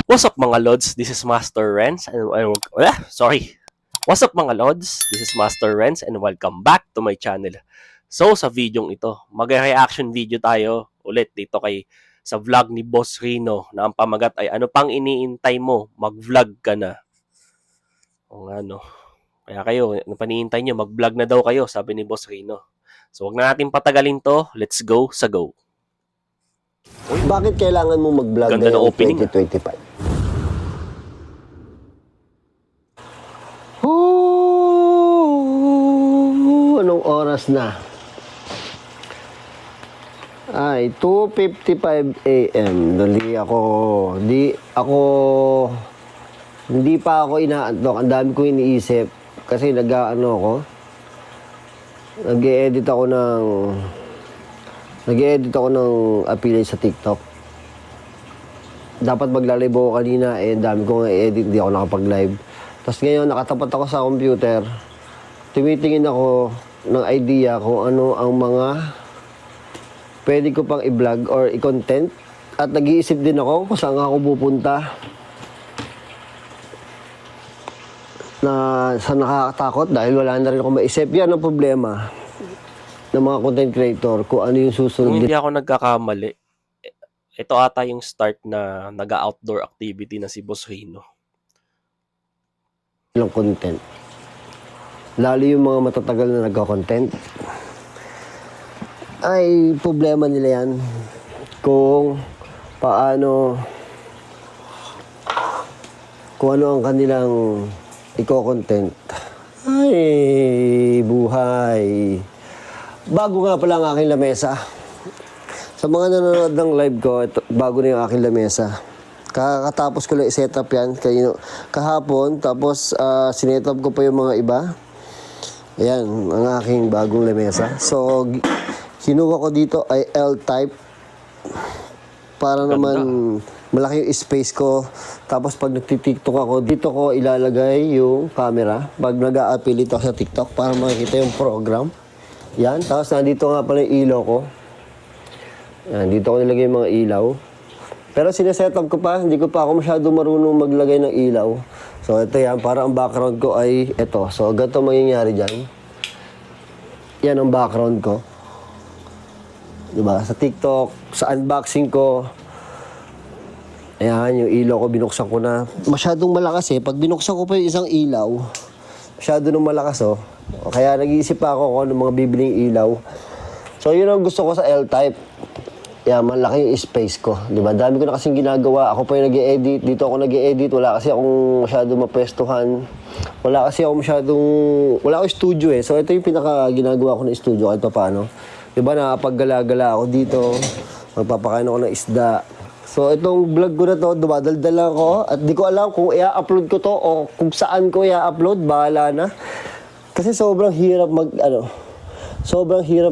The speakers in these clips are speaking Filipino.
What's up mga Lods? This is Master Renz sorry. What's up mga Lods? This is Master Renz and welcome back to my channel. So sa videong ito, mag-reaction video tayo ulit dito sa vlog ni Boss Rino na ang pamagat ay ano pang iniintay mo? Mag-vlog ka na. O nga no. Kaya kayo, ano pa iniintay nyo? Mag-vlog na daw kayo, sabi ni Boss Rino. So wag na natin patagalin to. Let's go sa go. Bakit kailangan mo mag-vlog Ganda ng ngayong opening. 2025? Anong oras na? Ay, 2:55 AM. Hindi pa ako inaantok. Ang dami ko iniisip. Kasi nag-e-edit ako ng appeal sa TikTok. Dapat maglalive ako kanina, dami ko nga i-edit, hindi ako nakapag-live. Tapos ngayon, nakatapat ako sa computer. Tumitingin ako ng idea kung ano ang mga pwede ko pang i-vlog or i-content. At nag-iisip din ako kung saan ako pupunta. Sa nakakatakot dahil wala na rin ako maisip. Yan ang problema ng mga content creator, kung ano yung susunod. Kung hindi ako nagkakamali, ito ata yung start na nag-outdoor activity na si Boss Rino. Ng content. Lalo yung mga matatagal na nagko-content. Ay, problema nila yan. Kung ano ang kanilang iko-content. Ay, buhay. Bago nga pala ang aking lamesa. Sa mga nanonood ng live ko, bago na yung aking lamesa. Kakatapos ko lang i-setup yan kahapon, tapos sinetup ko pa yung mga iba. Ayan, ang aking bagong lamesa. So, kinuha ko dito ay L-type para naman malaki yung space ko. Tapos pag nagtitiktok ako, dito ko ilalagay yung camera. Pag nag-a-appeal ito sa TikTok para makikita yung program. Yan, tapos nandito nga pala yung ilaw ko. Yan, dito ko nilagay yung mga ilaw. Pero sinesetup ko pa, hindi ko pa ako masyado marunong maglagay ng ilaw. So ito yan, para ang background ko ay ito. So ganito mangyayari dyan. Yan ang background ko. Diba? Sa TikTok, sa unboxing ko. Ayan, yung ilaw ko, binuksan ko na. Masyadong malakas Pag binuksan ko pa yung isang ilaw, masyado nung malakas Kaya nag-iisip pa ako kung ano mga bibiling ilaw. So yun ang gusto ko sa L-type. Malaki yung space ko. Diba? Dami ko na kasing ginagawa. Ako pa yung nag-e-edit. Dito ako nag-e-edit. Wala kasi akong masyadong mapwestuhan. Wala akong studio So ito yung pinaka-ginagawa ko ng studio kahit pa paano. Diba? Nakapaggala-gala ako dito. Magpapakain ako ng isda. So itong vlog ko na to, dumadaldal lang ako. At di ko alam kung i-upload ko to o kung saan ko i-upload. Bahala na. Kasi sobrang hirap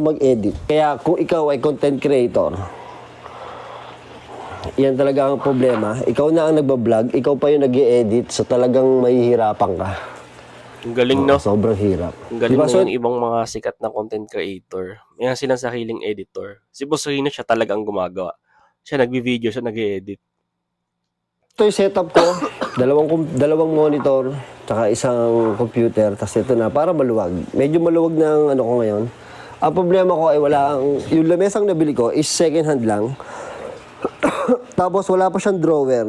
mag-edit. Kaya kung ikaw ay content creator, yan talaga ang problema. Ikaw na ang nagbablog, ikaw pa yung nag-i-edit, so talagang mahihirapan ka. Ang galing, no? Sobrang hirap. Ang galing Diba? ng ibang mga sikat na content creator. May silang sariling editor. Si Boss Rino, siya talagang gumagawa. Siya nagbi-video, siya nag-i-edit. Ito yung setup ko. dalawang monitor, tsaka isang computer, tapos ito na, para maluwag. Medyo maluwag ng ano ko ngayon. Ang problema ko ay yung lamesang nabili ko is second hand lang. Tapos wala pa siyang drawer.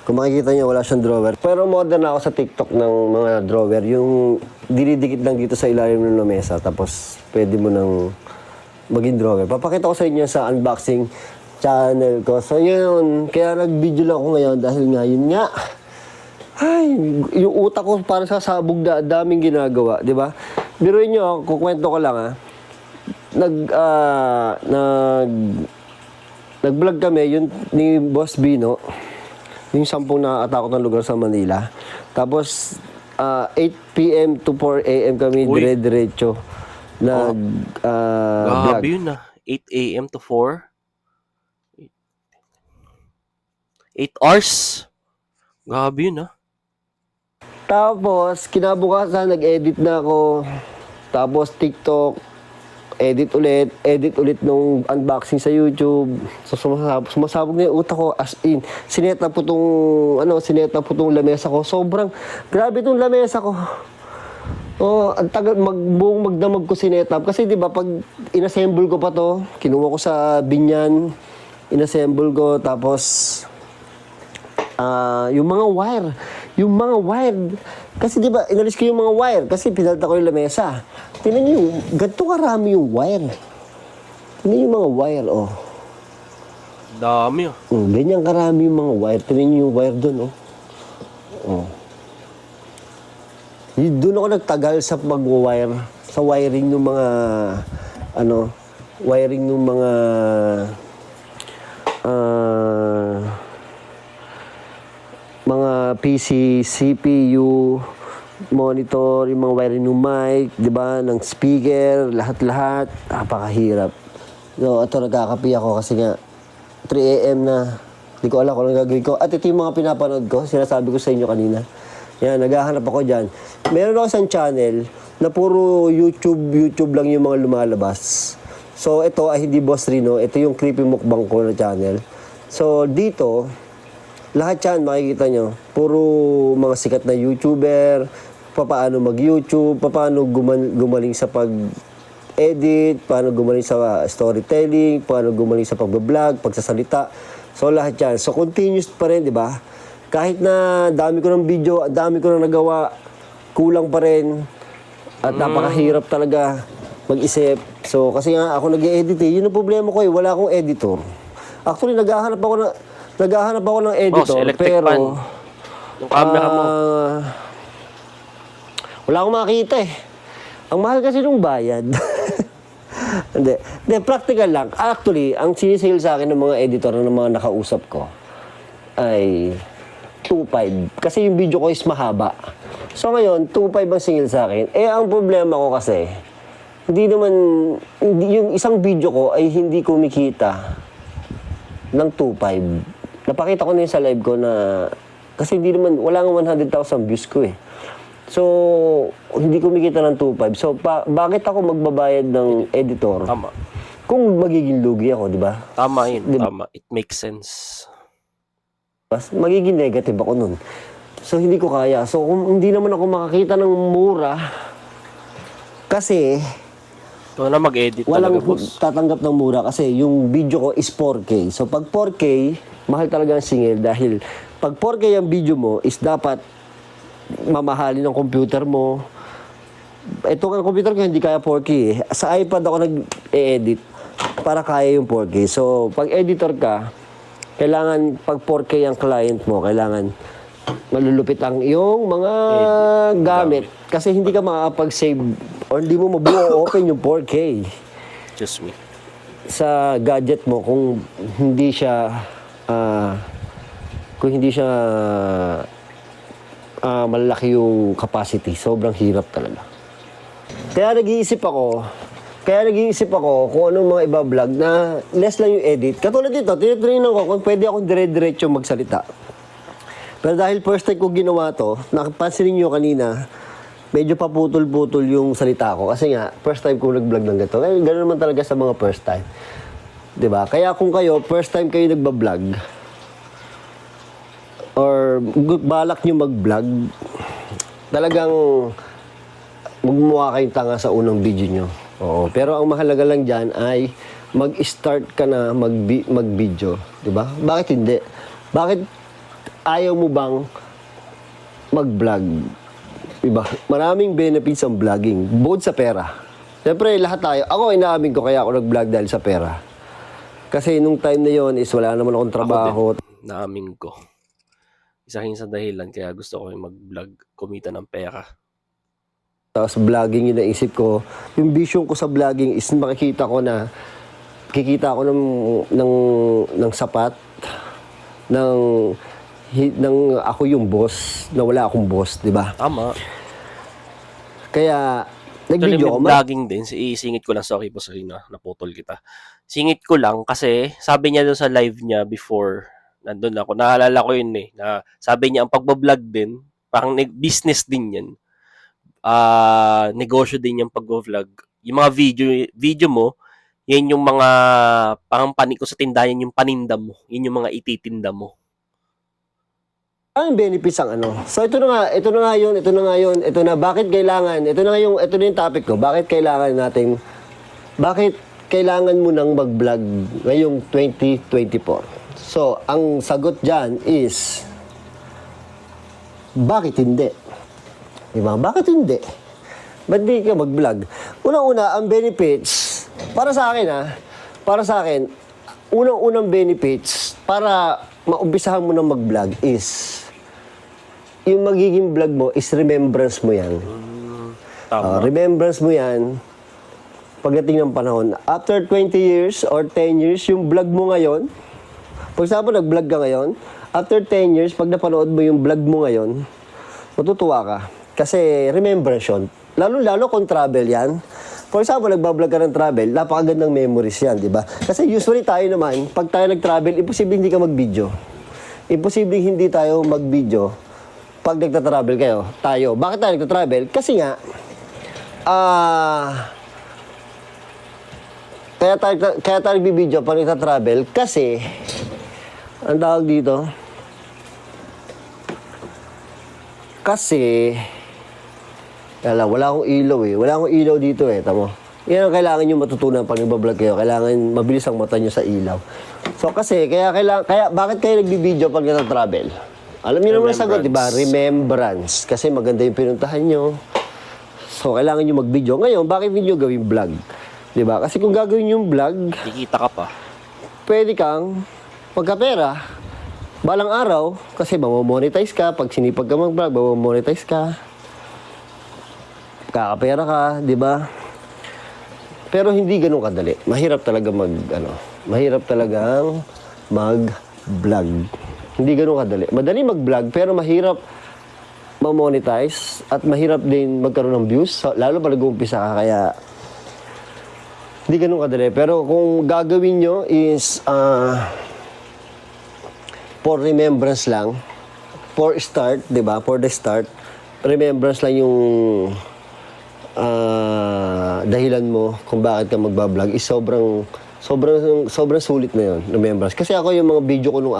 Kung makikita niyo, wala siyang drawer. Pero modern ako sa TikTok ng mga drawer. Yung dinidikit lang dito sa ilalim ng lamesa. Tapos pwede mo nang maging drawer. Papakita ko sa inyo sa unboxing channel ko. So yun, kaya nag-video lang ako ngayon dahil nga yun nga. Ay, yung utak ko parang sasabog na daming ginagawa, di ba? Biruin nyo, kukwento ko lang Nag-vlog kami, yun ni Boss Bino, yung 10 nakakatakot ng lugar sa Manila. Tapos, 8 p.m. to 4 a.m. kami dire-diretso vlog. Grabe yun 8 a.m. to 4? 8 hours? Grabe yun Tapos, kinabukasan, nag-edit na ako. Tapos, TikTok, edit ulit nung unboxing sa YouTube. So sumasabog na yung utak ko, as in. Sineta po tong lamesa ko. Sobrang grabe tong lamesa ko. Oh, ang tagal buong magdamag ko sinetap kasi 'di ba pag inassemble ko pa to, kinuha ko sa binyan, inassemble ko tapos yung mga wire kasi 'di ba inalis ko yung mga wire kasi pinalta ko yung lamesa. Tingnan niyo, ganito karami yung wire. Tingnan yung mga wire, oh. Dami oh. Ganyan karami yung mga wire. Tingnan niyo yung wire doon, oh. Oh. Doon ako nagtagal sa pag-wire, sa wiring ng mga, wiring ng mga PC, CPU, monitor, yung mga wiring ng mic, di ba, ng speaker, lahat-lahat, napakahirap. So, ito nagkakapi ako kasi nga, 3 AM na, hindi ko alam kung anong gagawin ko. At ito yung mga pinapanood ko, sinasabi ko sa inyo kanina. Yan, naghahanap ako dyan. Meron ako isang channel na puro YouTube lang yung mga lumalabas. So, ito ay hindi Boss Rino. Ito yung Creepy Mukbang ko na channel. So, dito, lahat yan, makikita nyo. Puro mga sikat na YouTuber, paano mag-YouTube, paano gumaling sa pag-edit, paano gumaling sa storytelling, paano gumaling sa pag-vlog, pagsasalita. So, lahat yan. So, continuous pa rin, di ba? Kahit na dami ko ng video, dami ko na nagawa, kulang pa rin. At napakahirap talaga mag-isip. So, kasi nga ako nag-i-edit eh. Yun ang problema ko eh. Wala akong editor. Actually, naghahanap ako ng editor. Boss, electric pero, fan. Yung camera mo. Wala akong makita eh. Ang mahal kasi nung bayad. Hindi, practical lang. Actually, ang sinisale sa akin ng mga editor ng mga nakausap ko ay 2.5. Kasi yung video ko is mahaba. So ngayon, 2.5 ang singil sa akin. Eh, ang problema ko kasi, yung isang video ko ay hindi kumikita ng 2.5. Napakita ko na yun sa live ko na, kasi wala nga 100,000 views ko eh. So, hindi kumikita ng 2.5. So, bakit ako magbabayad ng editor? Tama. Kung magiging lugi ako, di ba? Tama yun, tama. It makes sense. Magiging negative ako nun. So, hindi ko kaya. So, kung hindi naman ako makakita ng mura, kasi, Ito na mag-edit walang talaga, boss. tatanggap ng mura kasi yung video ko is 4K. So, pag 4K, mahal talaga ang singil dahil pag 4K ang video mo is dapat mamahalin ng computer mo. Ito ang computer ko hindi kaya 4K eh. Sa iPad ako nag-edit para kaya yung 4K. So, pag editor ka, kailangan, pag 4K ang client mo, kailangan malulupit ang iyong mga gamit. Kasi hindi ka makakapag-save or hindi mo mabuo open yung 4K Just me. sa gadget mo kung hindi siya malaki yung capacity. Sobrang hirap talaga. Kaya nag-iisip ako kung anong mga iba-vlog na less lang yung edit. Katulad dito, tinitrain ko kung pwede akong dire-diretso magsalita. Pero dahil first time ko ginawa to, nakapansin niyo kanina, medyo paputol-putol yung salita ko. Kasi nga, first time ko nag-vlog ng ganito. Kaya gano'n naman talaga sa mga first time. 'Di ba? Kaya kung kayo, first time kayo nagba-vlog, or balak nyo mag-vlog, talagang magmumukha kayong tanga sa unang video nyo. Oo. Pero ang mahalaga lang dyan ay mag-start ka na mag-video. Diba? Bakit hindi? Bakit ayaw mo bang mag-vlog? Diba? Maraming benefits ang vlogging. Bukod sa pera. Siyempre, lahat tayo. Ako, inaamin ko kaya ako nag-vlog dahil sa pera. Kasi nung time na yon is wala naman akong trabaho. Naamin ko. Isa sa dahilan kaya gusto ko yung mag-vlog, kumita ng pera. Tapos vlogging yung naisip ko. Yung vision ko sa vlogging is makikita ko ng sapat, ng ako yung boss, na wala akong boss, di ba? Tama. Kaya, Actually, nag-video may ko. vlogging din. Isingit ko lang. Sorry po, sorry na. Naputol kita. Singit ko lang kasi sabi niya doon sa live niya before, nandun ako. Naalala ko yun eh. Na sabi niya, ang pagbablog din, parang business din yan. Negosyo din yung pag-vlog. yung mga video mo, yan yung mga parang ko sa tindahan, yung paninda mo. Yun yung mga ititinda mo. Ang benefits ang ano. So ito na nga yun, ito na bakit kailangan, ito na yung topic ko, bakit kailangan mo nang mag-vlog ngayong 2024. So, ang sagot dyan is, bakit hindi? Diba? Bakit hindi? Ba't di ka mag-vlog? Unang-una, ang benefits, para sa akin, unang-unang benefits, para maumpisahan mo na mag-vlog is, yung magiging vlog mo is remembrance mo yan. Tama. Remembrance mo yan, pagdating ng panahon. After 20 years or 10 years, yung vlog mo ngayon, for example, nag-vlog ka ngayon, after 10 years, pag napanood mo yung vlog mo ngayon, matutuwa ka. Kasi remembrance yun. Lalo kung travel yan. For example, nagbablog ka ng travel, napakagandang memories yan, di ba? Kasi usually tayo naman, pag tayo nag-travel, imposible hindi ka mag-video. Imposible hindi tayo mag-video pag nagta-travel tayo. Bakit tayo nagta-travel? Kasi nga, kaya tayo nagbibideo pag nagta-travel kasi, ang tawag dito, kasi, wala akong ilaw eh. Wala akong ilaw dito eh. Tamo. Yan ang kailangan nyo matutunan pag nagbablog kayo. Kailangan mabilis ang mata nyo sa ilaw. So kasi, bakit kayo nagbibideo pag nagta-travel? Alam niyo naman ang sagot, di ba? Remembrance. Kasi maganda yung pinuntahan nyo. So, kailangan nyo mag-video. Ngayon, bakit nyo gawin vlog? Di ba? Kasi kung gagawin yung vlog, Kikita ka pa. pwede kang magkapera. Balang araw, kasi mamomonetize ka. Pag sinipag ka mag-vlog, mamomonetize ka. Kakapera ka, di ba? Pero hindi ganun kadali. Mahirap talagang mag-vlog. Hindi ganun kadali. Madali mag-vlog, pero mahirap ma-monetize at mahirap din magkaroon ng views, lalo pag nag-uumpisa ka, kaya hindi ganun kadali. Pero kung gagawin nyo is for remembrance lang, for start, di ba? For the start, remembrance lang yung dahilan mo kung bakit ka magbablog is sobrang sulit na yun, remembrance. Kasi ako yung mga video ko nung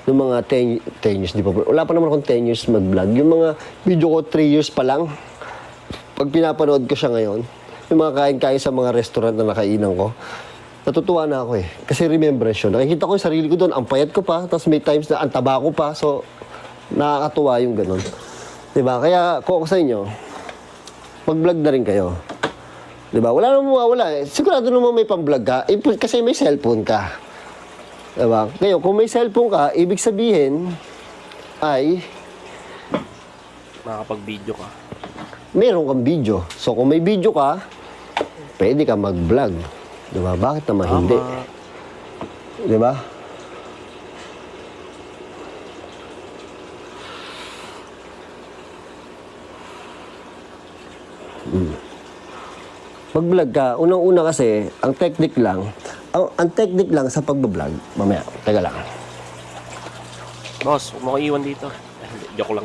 mga 10 years, di pa, wala pa naman akong 10 years mag-vlog. Yung mga video ko 3 years pa lang, pag pinapanood ko siya ngayon, yung mga kain-kain sa mga restaurant na nakainan ko, natutuwa na ako eh. Kasi remembrance yun. Nakikita ko yung sarili ko doon, ang payat ko pa, tapos may times na ang taba ko pa, so nakakatuwa yung ganun. Diba? Kaya kung ako sa inyo, mag-vlog na rin kayo. Diba? Wala namang mawawala eh. Sigurado naman may pang-vlog ka, kasi may cellphone ka. Diba? Ngayon, kung may cellphone ka, ibig sabihin ay Makakapag-video ka. meron kang video. So, kung may video ka, pwede ka mag-vlog. Diba? Bakit naman hindi? Diba? Mag-vlog ka, unang-una kasi, ang technique lang sa pag-vlog, mamaya, taga lang. Boss, huwag mo ko iwan dito. Joke lang.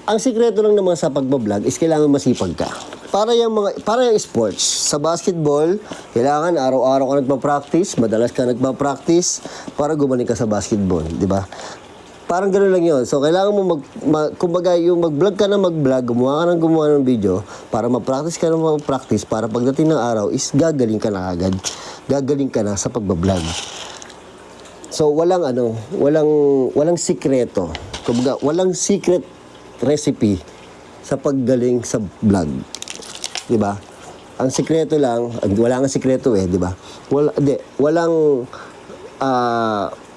Ang sikreto lang naman sa pag-vlog is kailangan masipag ka. Para yung sports, sa basketball, kailangan araw-araw ka nagpa-practice, madalas ka nagpa-practice para gumaling ka sa basketball, di ba? Parang gano'n lang yun. So, kailangan mo kumbaga, yung mag-vlog ka na mag-vlog, gumawa ng video, para ma-practice ka na ma-practice, para pagdating ng araw is gagaling ka na agad. Gagaling ka na sa pag-vlog. So, walang sikreto. Kumbaga, walang secret recipe sa paggaling sa vlog. Diba? Ang sikreto lang, wala nga sikreto eh, diba?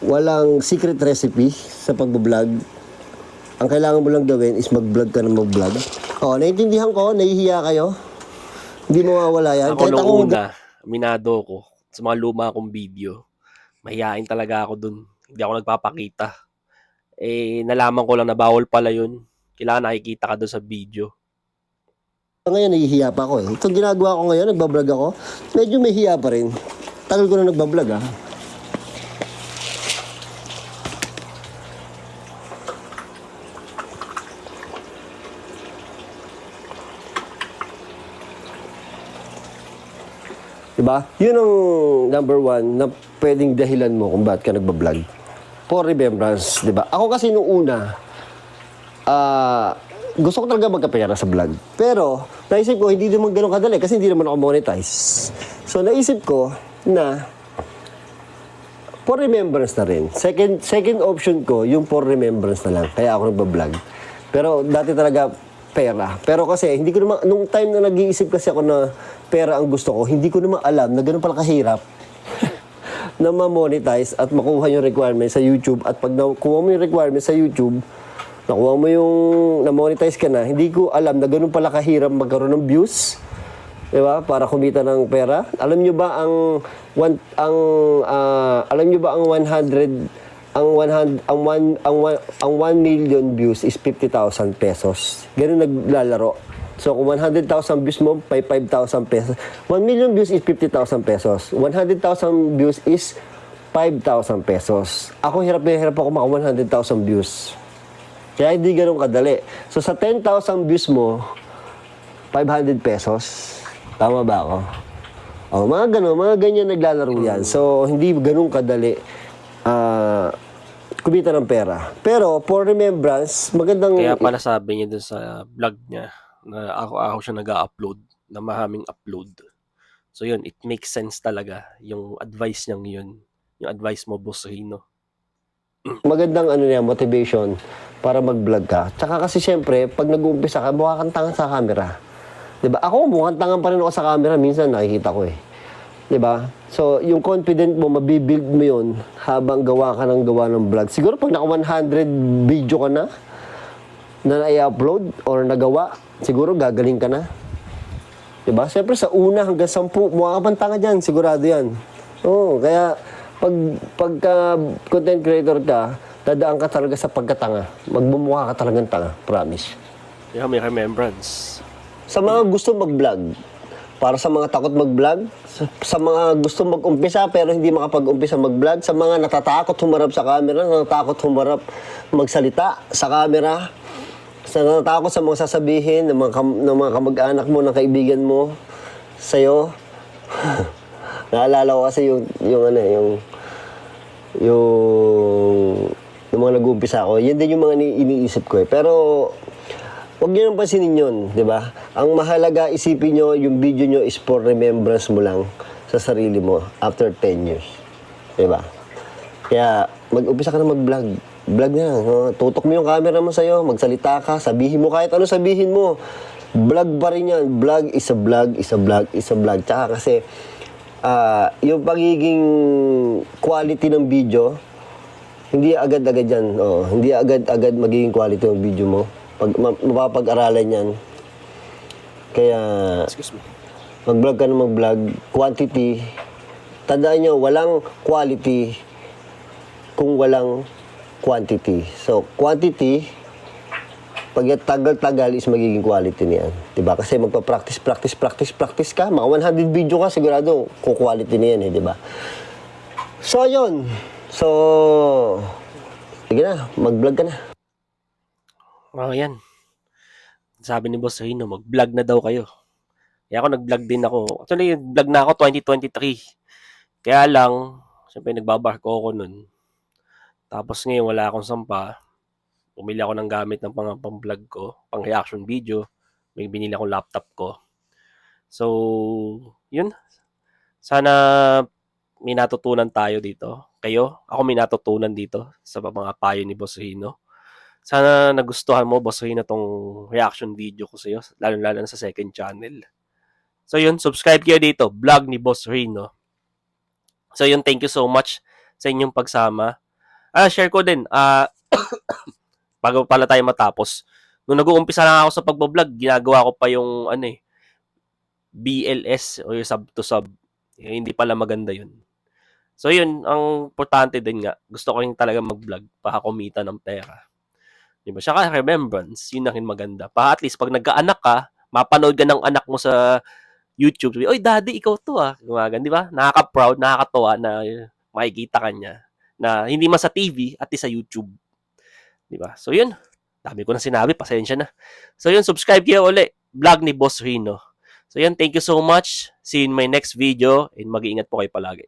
Walang secret recipe sa pag-vlog. Ang kailangan mo lang gawin is mag-vlog ka na mag-vlog. Naiintindihan ko, nahihiya kayo. Hindi mawawala yan. Ako nung una, minado ko sa mga luma kong video. Mahihain talaga ako dun. Hindi ako nagpapakita. Nalaman ko lang na bawal pala yun. Kailangan nakikita ka dun sa video. Ngayon, nahihiya pa ako eh. Itong ginagawa ko ngayon, nagbablog ako, medyo may hiya pa rin. Tagal ko na nagbablog ah. Diba? Yun ang number one na pwedeng dahilan mo kung bakit ka nagbablog. For remembrance, diba? Ako kasi nung una, gusto ko talaga magkapera sa vlog. Pero, naisip ko, hindi naman ganun kadali kasi hindi naman ako monetize. So, naisip ko na for remembrance na rin. Second option ko, yung for remembrance na lang. Kaya ako nagbablog. Pero dati talaga pera. Pero kasi, hindi ko naman, nung time na nag-iisip kasi ako na pera ang gusto ko, hindi ko naman alam na ganun pala kahirap na ma-monetize at makuha yung requirement sa YouTube. At pag nakuha mo yung requirement sa YouTube, nakuha mo yung na-monetize ka na, hindi ko alam na ganun pala kahirap magkaroon ng views. Diba? Para kumita ng pera. Alam nyo ba ang 100 ang 1 million views is 50,000 pesos. Ganun naglalaro. So kung 100,000 views mo, 5,000 pesos. 1 million views is 50,000 pesos. 100,000 views is 5,000 pesos. Ako hirap na hirap ako maka 100,000 views. Kaya hindi ganun kadali. So sa 10,000 views mo, 500 pesos. Tama ba ako? Oh, mga ganyan naglalaro yan. So, hindi ganun kadali kumita ng pera. Pero, for remembrance, magandang... Kaya pala sabi niya dun sa vlog niya na ako siya nag-upload na maraming upload. So yun, it makes sense talaga yung advice niyang yun. Yung advice mo, Boss Rino. Magandang motivation para mag-vlog ka. Tsaka kasi syempre, pag nag-uumpisa ka, mukha kang tanga sa camera. Diba? Ako, mukhang tangan pa rin ako sa camera. Minsan nakikita ko eh. Diba? So, yung confident mo, mabibuild mo yun habang gawa ka ng vlog. Siguro pag naka 100 video ka na i-upload or nagawa, siguro gagaling ka na. Diba? Siyempre sa una hanggang 10, mukha ka pang tanga dyan. Sigurado yan. Oo, kaya pagka content creator ka, dadaan ka talaga sa pagkatanga. Magmumukha ka talagang tanga. Promise. Yeah, may remembrance. Sa mga gusto mag-vlog, para sa mga takot mag-vlog, sa mga gusto mag-umpisa pero hindi makapag-umpisa mag-vlog, sa mga natatakot humarap sa camera, natatakot humarap magsalita sa camera, sa natatakot sa mga sasabihin ng mga kamag-anak mo, ng kaibigan mo, sa'yo. Naalala ko kasi yung mga nag-uumpisa ako. Yan din yung mga iniisip ko eh. Pero huwag nyo nang pansinin yun, di ba? Ang mahalaga, isipin nyo, yung video nyo is for remembrance mo lang sa sarili mo after 10 years. Di ba? Kaya, mag-upisa ka na mag-vlog. Vlog na. Tutok mo yung camera mo sa'yo, magsalita ka, sabihin mo kahit ano sabihin mo. Vlog pa rin yan. Vlog is a vlog, is a vlog, is a vlog. Tsaka kasi, yung pagiging quality ng video, hindi agad-agad yan. Hindi agad-agad magiging quality ng video mo. Mapapag-aralan yan. Kaya, mag-vlog ka na mag-vlog. Quantity. Tandaan nyo, walang quality kung walang quantity. So, quantity, pag tagal-tagal is magiging quality niyan. Diba? Kasi magpa-practice ka. Mga 100 video ka, sigurado, kung quality niyan eh, diba? So, yun. So, sige na, mag-vlog ka na. Oh, yan. Sabi ni Boss Rino, mag-vlog na daw kayo. Kaya ako nag-vlog din ako. Actually, vlog na ako 2023. Kaya lang, siyempre nagbabarko ako nun. Tapos ngayon wala akong sampa. Bumili ako ng gamit ng pang-vlog ko, pang-reaction video. May binili akong laptop ko. So, yun. Sana may natutunan tayo dito. Kayo, ako may natutunan dito sa mga payo ni Boss Rino. Sana nagustuhan mo, Boss Rino, tong reaction video ko sa'yo, lalo-lalo na sa second channel. So yun, subscribe kayo dito, vlog ni Boss Rino. So yun, thank you so much sa inyong pagsama. Share ko din, bago pala tayo matapos, nung nag-uumpisa lang ako sa pagbablog, ginagawa ko pa yung BLS o yung sub to sub. Hindi pala maganda yun. So yun, ang importante din nga, gusto ko yung talaga mag-vlog para kumita ng pera. Diba? Saka remembrance, yun ang maganda. Pa at least pag nagkaanak ka, mapanood ka ng anak mo sa YouTube. Sabi, oy daddy, ikaw to ah. Gumagan, di ba? Nakaka-proud, nakakatuwa na makikita ka niya. Na hindi man sa TV, at least sa YouTube. Di ba? So yun, dami ko na sinabi, pasensya na. So yun, subscribe kayo uli. Vlog ni Boss Rino. So yan, thank you so much. See you in my next video and mag-iingat po kayo palagi.